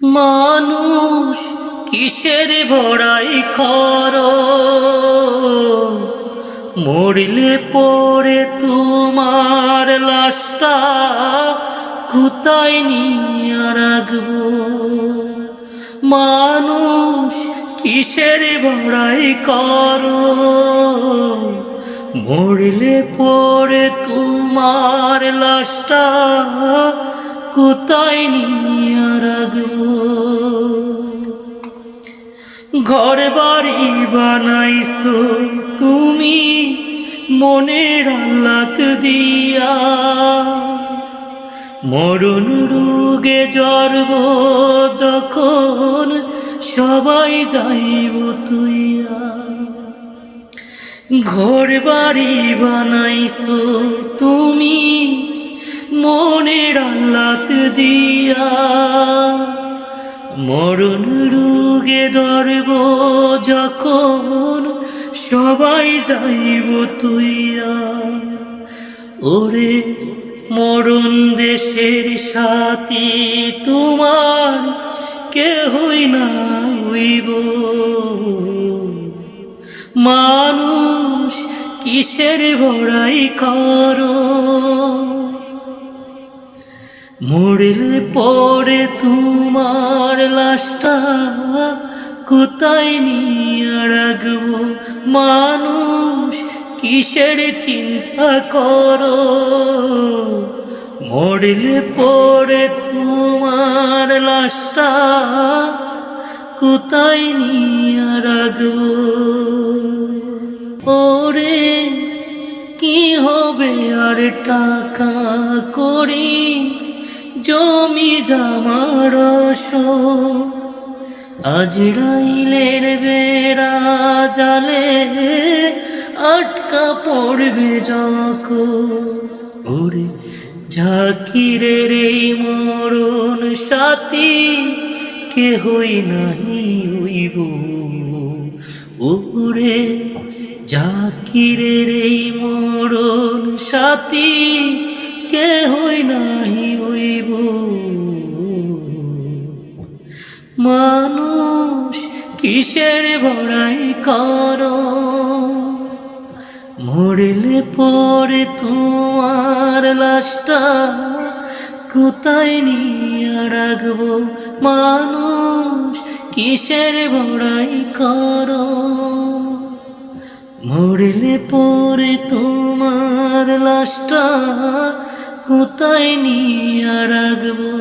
মানুষ কিসের বড়াই করো, মরলে পরে তোমার লাশটা কোথায় নিয়ে রাখবো। মানুষ কিসের বড়াই করো, মরলে পরে তোমার লাশটা কোথায় নিয়ে রাখবো। ঘর বাড়ি বানাইছো তুমি মনের আহ্লাদ দিয়া, মরণ রোগে জড়ব যখন সবাই যাইব তুইয়া। ঘর বাড়ি বানাইছো তুমি মনের আহ্লাদ দিয়া, মরণ রোগে ধরব যখন সবাই যাইব তুইয়া। ওরে মরণ দেশের সাথী তোমার কেহই না হইব। মানুষ কিসের বড়াই করো, মরলে পরে তোমার লাশটা কোথায় নিয়ে রাখবো। মানুষ কিসের চিন্তা করো, মরলে পরে তোমার লাশটা কোথায় নিয়ে রাখবো। ওরে কি হবে আর টাকা করি, জমি জমার আজরাইলের বেড়া জালে আটকা পড়বে যখন। ওরে জাকিরের এই মরণ সাথী কেহই নাহি হইব। ওরে জাকিরের এই মরণ সাথী কেহই নাহি হইব। মানুষ কিসের বড়াই করো, মরলে পরে তোমার লাশটা কোথায় নিয়ে রাখবো। মানুষ কিসের বড়াই করো, মরলে পরে তোমার লাশটা কোথায় নিয়ে রাখবো।